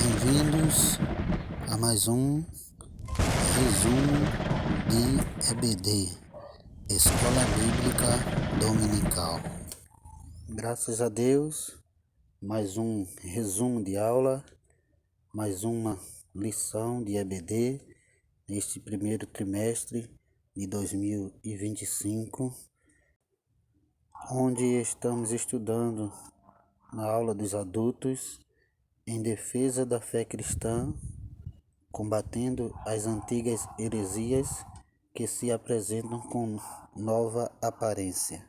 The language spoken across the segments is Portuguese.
Bem-vindos a mais um resumo de EBD, Escola Bíblica Dominical. Graças a Deus, mais um resumo de aula, mais uma lição de EBD neste primeiro trimestre de 2025, onde estamos estudando na aula dos adultos em defesa da fé cristã, combatendo as antigas heresias que se apresentam com nova aparência.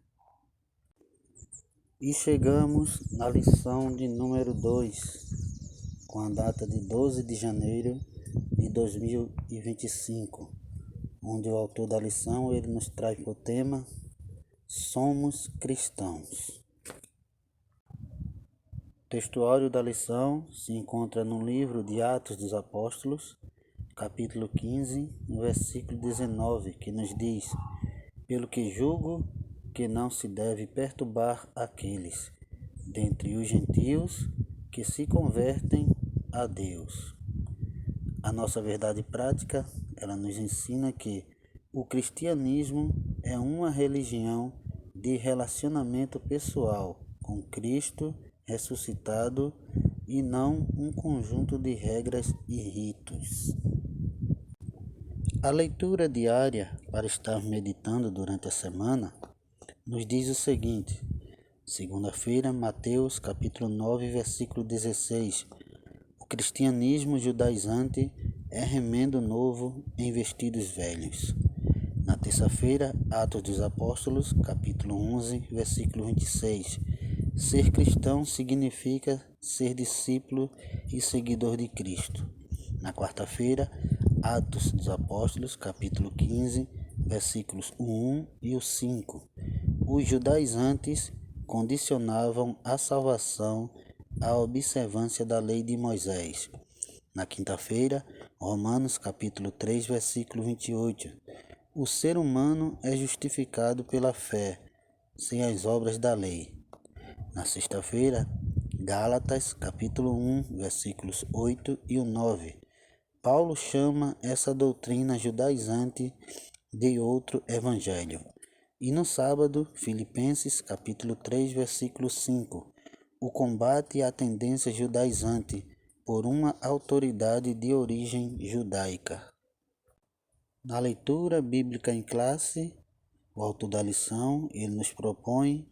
E chegamos na lição de número 2, com a data de 12 de janeiro de 2025, onde o autor da lição ele nos traz o tema Somos Cristãos. O textuário da lição se encontra no livro de Atos dos Apóstolos, capítulo 15, versículo 19, que nos diz: pelo que julgo que não se deve perturbar aqueles dentre os gentios que se convertem a Deus. A nossa verdade prática, ela nos ensina que o cristianismo é uma religião de relacionamento pessoal com Cristo ressuscitado e não um conjunto de regras e ritos. A leitura diária para estar meditando durante a semana nos diz o seguinte: segunda-feira, Mateus capítulo 9, versículo 16. O cristianismo judaizante é remendo novo em vestidos velhos. Na terça-feira, Atos dos Apóstolos, capítulo 11, versículo 26. Ser cristão significa ser discípulo e seguidor de Cristo. Na quarta-feira, Atos dos Apóstolos, capítulo 15, versículos 1 e o 5. Os judaizantes condicionavam a salvação à observância da lei de Moisés. Na quinta-feira, Romanos, capítulo 3, versículo 28. O ser humano é justificado pela fé, sem as obras da lei. Na sexta-feira, Gálatas, capítulo 1, versículos 8 e o 9. Paulo chama essa doutrina judaizante de outro evangelho. E no sábado, Filipenses, capítulo 3, versículo 5. O combate à tendência judaizante por uma autoridade de origem judaica. Na leitura bíblica em classe, o autor da lição, ele nos propõe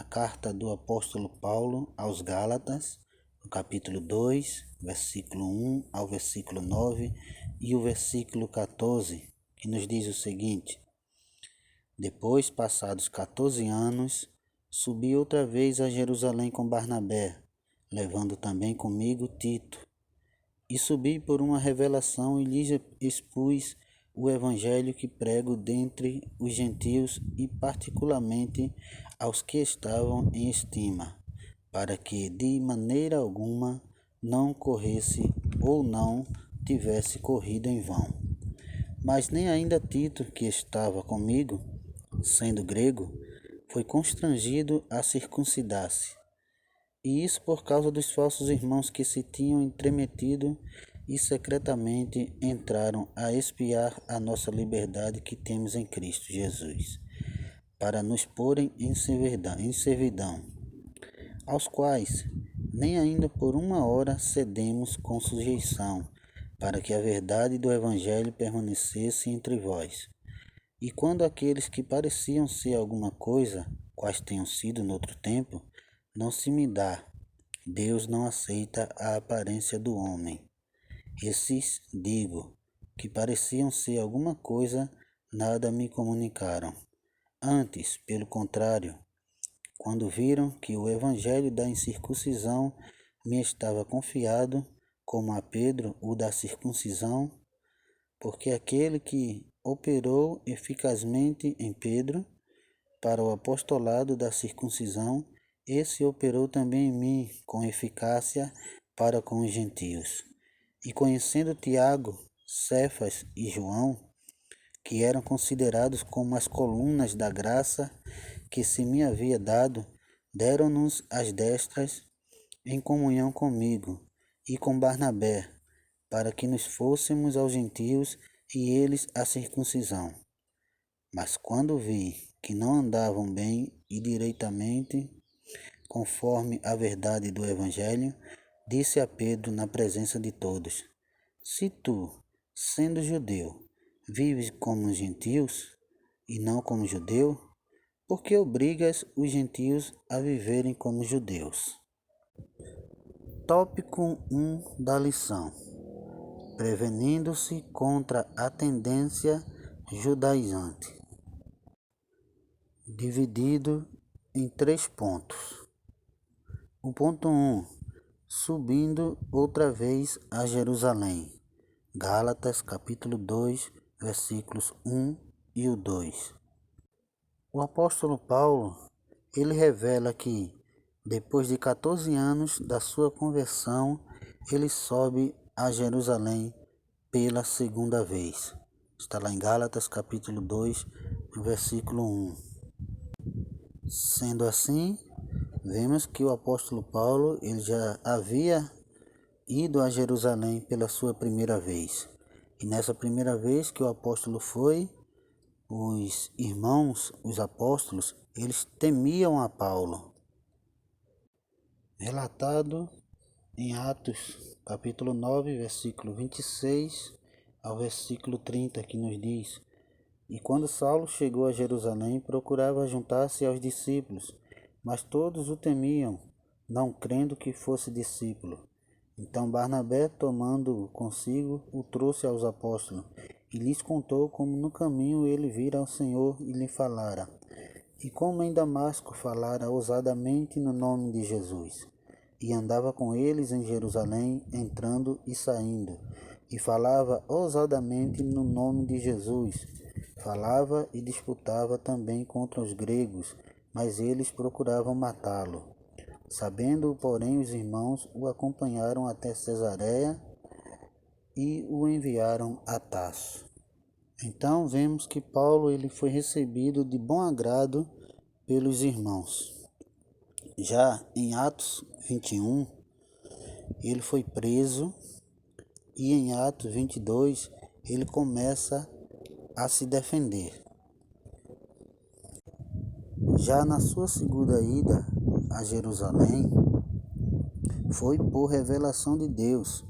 a carta do apóstolo Paulo aos Gálatas, no capítulo 2, versículo 1 ao versículo 9 e o versículo 14, que nos diz o seguinte: depois, passados 14 anos, subi outra vez a Jerusalém com Barnabé, levando também comigo Tito. E subi por uma revelação e lhes expus o evangelho que prego dentre os gentios e particularmente aos que estavam em estima, para que de maneira alguma não corresse ou não tivesse corrido em vão. Mas nem ainda Tito, que estava comigo, sendo grego, foi constrangido a circuncidar-se. E isso por causa dos falsos irmãos que se tinham entremetido e secretamente entraram a espiar a nossa liberdade que temos em Cristo Jesus, para nos porem em servidão, aos quais nem ainda por uma hora cedemos com sujeição, para que a verdade do Evangelho permanecesse entre vós. E quando aqueles que pareciam ser alguma coisa, quais tenham sido noutro tempo, não se me dá, Deus não aceita a aparência do homem. Esses, digo, que pareciam ser alguma coisa, nada me comunicaram. Antes, pelo contrário, quando viram que o evangelho da incircuncisão me estava confiado, como a Pedro o da circuncisão, porque aquele que operou eficazmente em Pedro para o apostolado da circuncisão, esse operou também em mim com eficácia para com os gentios. E conhecendo Tiago, Cefas e João, que eram considerados como as colunas da graça que se me havia dado, deram-nos as destras em comunhão comigo, e com Barnabé, para que nos fôssemos aos gentios e eles à circuncisão. Mas quando vi que não andavam bem e direitamente, conforme a verdade do Evangelho, disse a Pedro na presença de todos: Se tu, sendo judeu, vives como os gentios e não como judeu, por que obrigas os gentios a viverem como judeus? Tópico 1 da lição: Prevenindo-se contra a tendência judaizante. Dividido em 3 pontos. O ponto 1: Subindo outra vez a Jerusalém. Gálatas capítulo 2, versículos 1 e o 2. O apóstolo Paulo, ele revela que, depois de 14 anos da sua conversão, ele sobe a Jerusalém pela segunda vez. Está lá em Gálatas capítulo 2, versículo 1. Sendo assim, vemos que o apóstolo Paulo ele já havia ido a Jerusalém pela sua primeira vez. E nessa primeira vez que o apóstolo foi, os irmãos, os apóstolos, eles temiam a Paulo. Relatado em Atos, capítulo 9, versículo 26 ao versículo 30, que nos diz: E quando Saulo chegou a Jerusalém, procurava juntar-se aos discípulos, mas todos o temiam, não crendo que fosse discípulo. Então Barnabé, tomando-o consigo, o trouxe aos apóstolos, e lhes contou como no caminho ele vira ao Senhor e lhe falara, e como em Damasco falara ousadamente no nome de Jesus. E andava com eles em Jerusalém, entrando e saindo, e falava ousadamente no nome de Jesus. Falava e disputava também contra os gregos, mas eles procuravam matá-lo. Sabendo, porém, os irmãos o acompanharam até Cesareia e o enviaram a Tarso. Então vemos que Paulo ele foi recebido de bom agrado pelos irmãos. Já em Atos 21, ele foi preso e em Atos 22 ele começa a se defender. Já na sua segunda ida a Jerusalém, foi por revelação de Deus,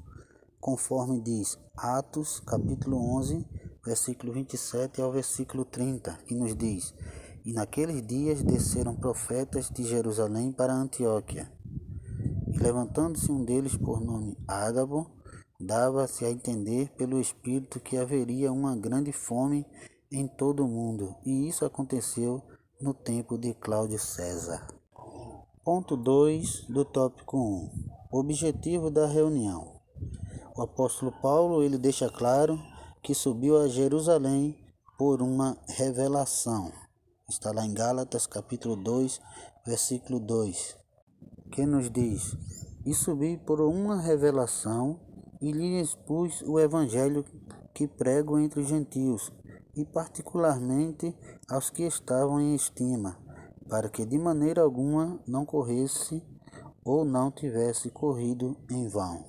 conforme diz Atos capítulo 11, versículo 27 ao versículo 30, que nos diz: E naqueles dias desceram profetas de Jerusalém para Antioquia. E levantando-se um deles por nome Ágabo, dava-se a entender pelo Espírito que haveria uma grande fome em todo o mundo, e isso aconteceu no tempo de Cláudio César. Ponto 2 do tópico 1. Objetivo da reunião. O apóstolo Paulo ele deixa claro que subiu a Jerusalém por uma revelação. Está lá em Gálatas capítulo 2, versículo 2, que nos diz: E subi por uma revelação e lhe expus o evangelho que prego entre os gentios, e particularmente aos que estavam em estima, para que de maneira alguma não corresse ou não tivesse corrido em vão.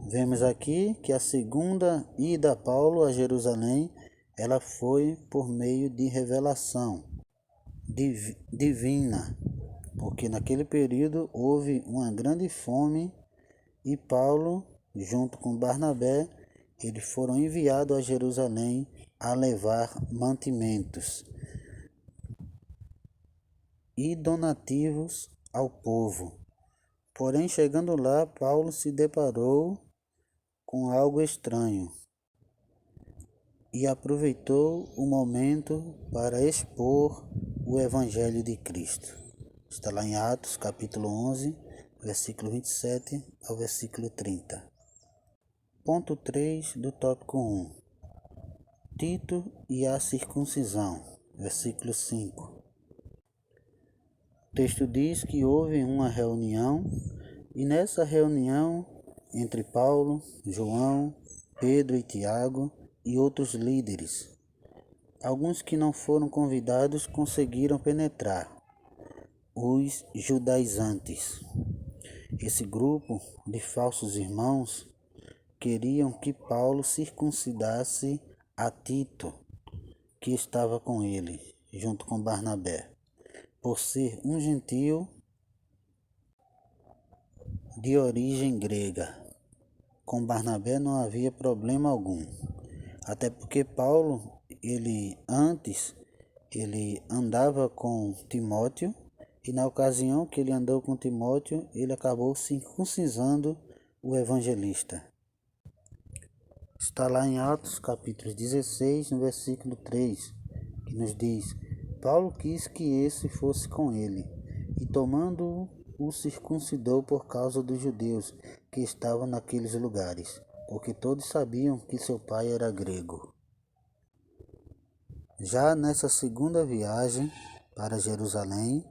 Vemos aqui que a segunda ida a Paulo a Jerusalém, ela foi por meio de revelação divina, porque naquele período houve uma grande fome e Paulo, junto com Barnabé, eles foram enviados a Jerusalém a levar mantimentos e donativos ao povo. Porém, chegando lá, Paulo se deparou com algo estranho e aproveitou o momento para expor o Evangelho de Cristo. Está lá em Atos, capítulo 11, versículo 27 ao versículo 30. Ponto 3 do tópico 1. Tito e a circuncisão, versículo 5. O texto diz que houve uma reunião e nessa reunião entre Paulo, João, Pedro e Tiago e outros líderes, alguns que não foram convidados conseguiram penetrar, os judaizantes. Esse grupo de falsos irmãos queriam que Paulo circuncidasse a Tito, que estava com ele, junto com Barnabé, por ser um gentio de origem grega. Com Barnabé não havia problema algum, até porque Paulo, ele andava com Timóteo, e na ocasião que ele andou com Timóteo, ele acabou circuncisando o evangelista. Está lá em Atos capítulo 16, no versículo 3, que nos diz: Paulo quis que esse fosse com ele, e tomando-o, o circuncidou por causa dos judeus que estavam naqueles lugares, porque todos sabiam que seu pai era grego. Já nessa segunda viagem para Jerusalém,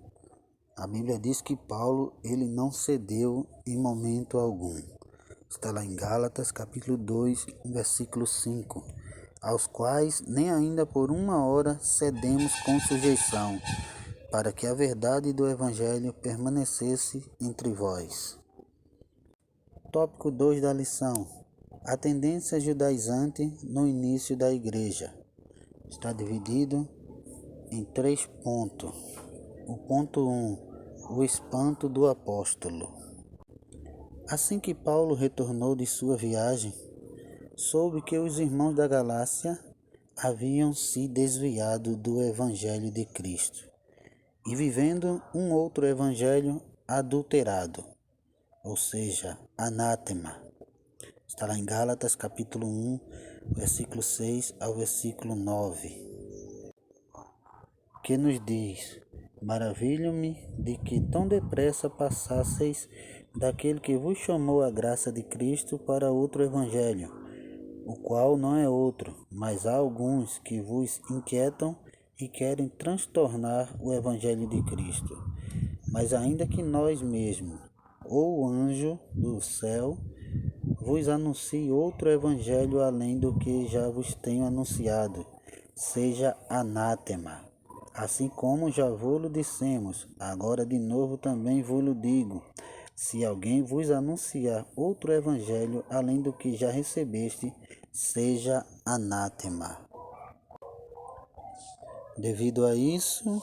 a Bíblia diz que Paulo ele não cedeu em momento algum. Está lá em Gálatas capítulo 2, versículo 5, aos quais nem ainda por uma hora cedemos com sujeição, para que a verdade do Evangelho permanecesse entre vós. Tópico 2 da lição: a tendência judaizante no início da igreja. Está dividido em 3 pontos. O ponto 1, o espanto do apóstolo. Assim que Paulo retornou de sua viagem, soube que os irmãos da Galácia haviam se desviado do Evangelho de Cristo e vivendo um outro evangelho adulterado, ou seja, anátema. Está lá em Gálatas capítulo 1, versículo 6 ao versículo 9, que nos diz: Maravilho-me de que tão depressa passasseis daquele que vos chamou a graça de Cristo para outro evangelho, o qual não é outro, mas há alguns que vos inquietam e querem transtornar o evangelho de Cristo. Mas ainda que nós mesmos, ou o anjo do céu, vos anuncie outro evangelho além do que já vos tenho anunciado, seja anátema. Assim como já vos-lo dissemos, agora de novo também vos-lo digo: se alguém vos anunciar outro evangelho além do que já recebeste, seja anátema. Devido a isso,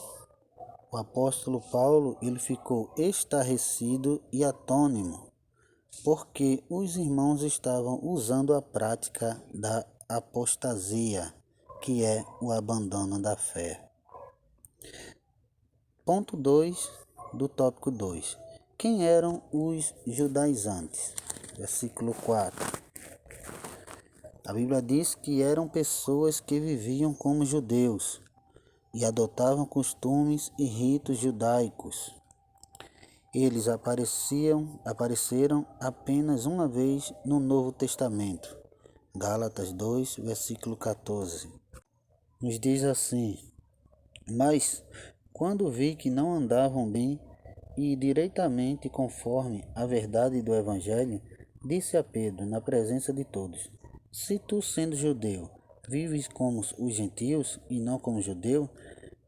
o apóstolo Paulo ele ficou estarrecido e atônimo, porque os irmãos estavam usando a prática da apostasia, que é o abandono da fé. Ponto 2 do tópico 2. Quem eram os judaizantes? Versículo 4. A Bíblia diz que eram pessoas que viviam como judeus e adotavam costumes e ritos judaicos. Eles apareceram apenas uma vez no Novo Testamento. Gálatas 2, versículo 14. Nos diz assim: Mas quando vi que não andavam bem e direitamente conforme a verdade do Evangelho, disse a Pedro na presença de todos: Se tu, sendo judeu, vives como os gentios e não como judeu,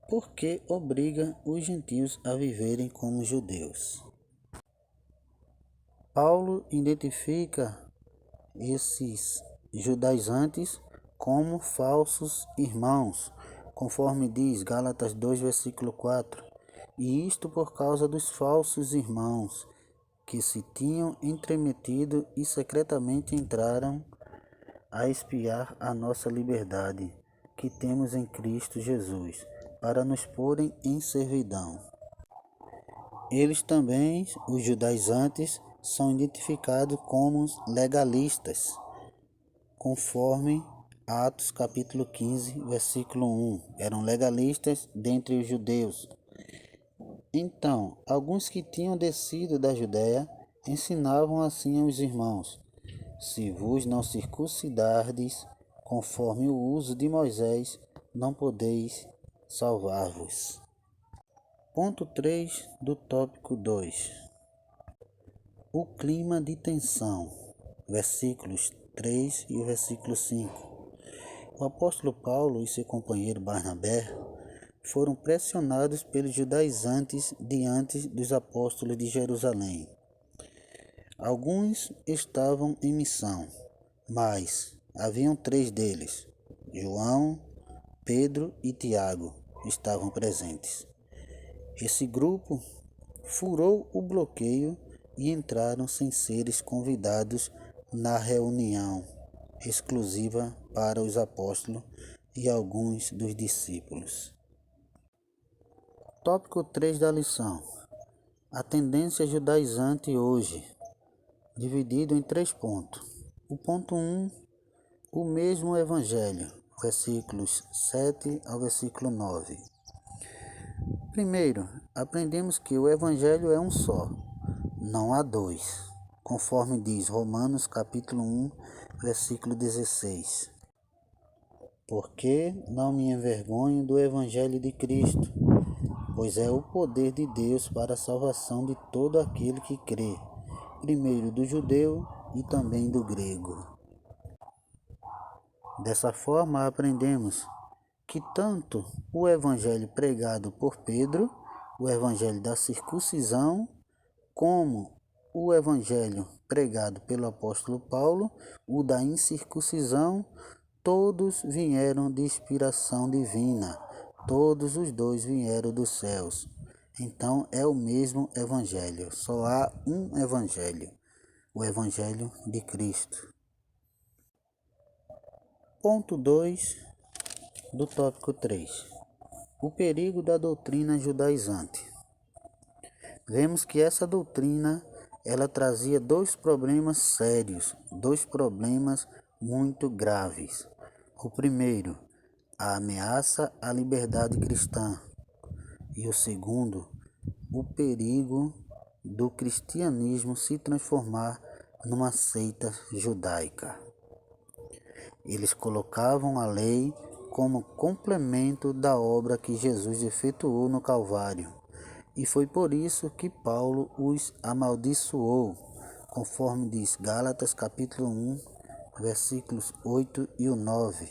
por que obriga os gentios a viverem como judeus? Paulo identifica esses judaizantes como falsos irmãos, conforme diz Gálatas 2, versículo 4. E isto por causa dos falsos irmãos, que se tinham entremetido e secretamente entraram a espiar a nossa liberdade, que temos em Cristo Jesus, para nos porem em servidão. Eles também, os judaizantes, são identificados como legalistas, conforme Atos capítulo 15, versículo 1. Eram legalistas dentre os judeus. Então, alguns que tinham descido da Judéia ensinavam assim aos irmãos: se vos não circuncidardes conforme o uso de Moisés, não podeis salvar-vos. Ponto 3 do tópico 2. O clima de tensão. Versículos 3 e o versículo 5. O apóstolo Paulo e seu companheiro Barnabé foram pressionados pelos judaizantes diante dos apóstolos de Jerusalém. Alguns estavam em missão, mas haviam 3 deles, João, Pedro e Tiago, estavam presentes. Esse grupo furou o bloqueio e entraram sem seres convidados na reunião exclusiva para os apóstolos e alguns dos discípulos. Tópico 3 da lição. A tendência judaizante hoje, dividido em 3 pontos. O ponto 1, o mesmo evangelho, versículos 7 ao versículo 9. Primeiro, aprendemos que o evangelho é um só, não há 2, conforme diz Romanos capítulo 1, versículo 16. Porque não me envergonho do evangelho de Cristo, pois é o poder de Deus para a salvação de todo aquele que crê, primeiro do judeu e também do grego. Dessa forma, aprendemos que tanto o evangelho pregado por Pedro, o evangelho da circuncisão, como o evangelho pregado pelo apóstolo Paulo, o da incircuncisão, todos vieram de inspiração divina, todos os dois vieram dos céus. Então é o mesmo evangelho, só há um evangelho, o evangelho de Cristo. Ponto 2 do tópico 3. O perigo da doutrina judaizante. Vemos que essa doutrina, ela trazia 2 problemas sérios, 2 problemas muito graves. O primeiro, a ameaça à liberdade cristã. E o segundo, o perigo do cristianismo se transformar numa seita judaica. Eles colocavam a lei como complemento da obra que Jesus efetuou no Calvário. E foi por isso que Paulo os amaldiçoou, conforme diz Gálatas capítulo 1, versículos 8 e 9.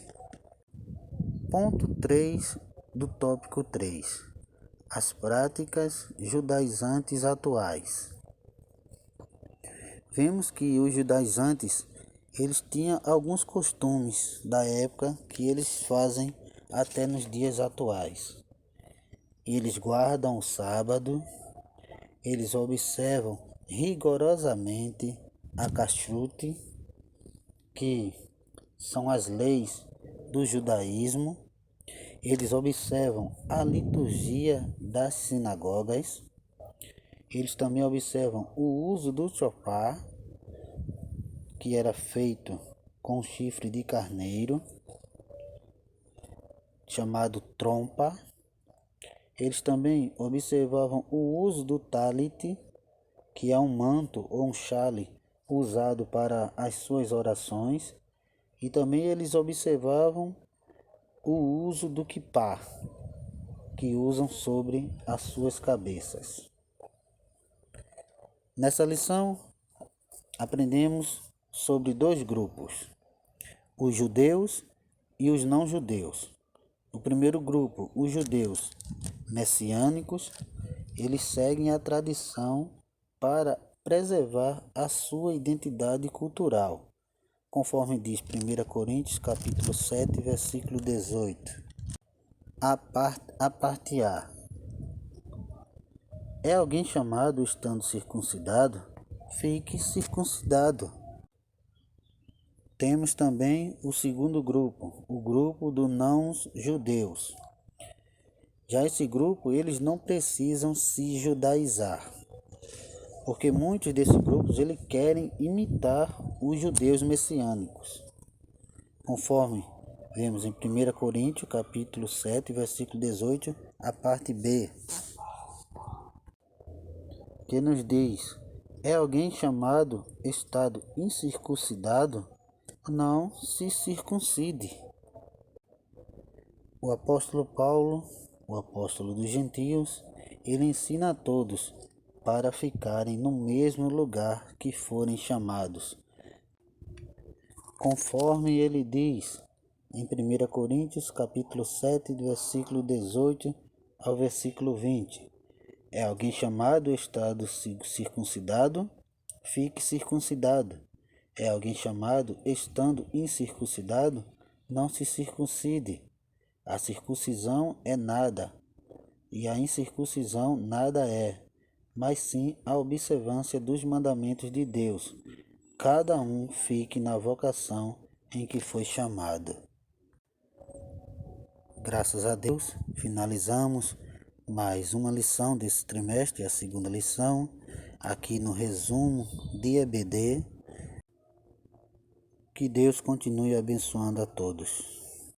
Ponto 3 do tópico 3. As práticas judaizantes atuais. Vemos que os judaizantes, eles tinham alguns costumes da época que eles fazem até nos dias atuais. Eles guardam o sábado, eles observam rigorosamente a kashrut, que são as leis do judaísmo. Eles observam a liturgia das sinagogas. Eles também observam o uso do shofar, que era feito com chifre de carneiro, chamado trompa. Eles também observavam o uso do talit, que é um manto ou um chale usado para as suas orações. E também eles observavam o uso do kippá, que usam sobre as suas cabeças. Nessa lição, aprendemos sobre 2 grupos, os judeus e os não judeus. O primeiro grupo, os judeus messiânicos, eles seguem a tradição para preservar a sua identidade cultural, conforme diz 1 Coríntios capítulo 7, versículo 18. A parte A. É alguém chamado estando circuncidado? Fique circuncidado. Temos também o segundo grupo, o grupo dos não-judeus. Já esse grupo, eles não precisam se judaizar, porque muitos desses grupos eles querem imitar os judeus messiânicos, conforme vemos em 1 Coríntios capítulo 7, versículo 18, a parte B, que nos diz: é alguém chamado estado incircuncidado? Não se circuncide. O apóstolo Paulo, o apóstolo dos gentios, ele ensina a todos para ficarem no mesmo lugar que forem chamados, conforme ele diz em 1 Coríntios capítulo 7, do versículo 18 ao versículo 20. É alguém chamado estado circuncidado? fique circuncidado. É alguém chamado, estando incircuncidado, não se circuncide. A circuncisão é nada, e a incircuncisão nada é, mas sim a observância dos mandamentos de Deus. Cada um fique na vocação em que foi chamado. Graças a Deus, finalizamos mais uma lição desse trimestre, a segunda lição, aqui no resumo de EBD. Que Deus continue abençoando a todos.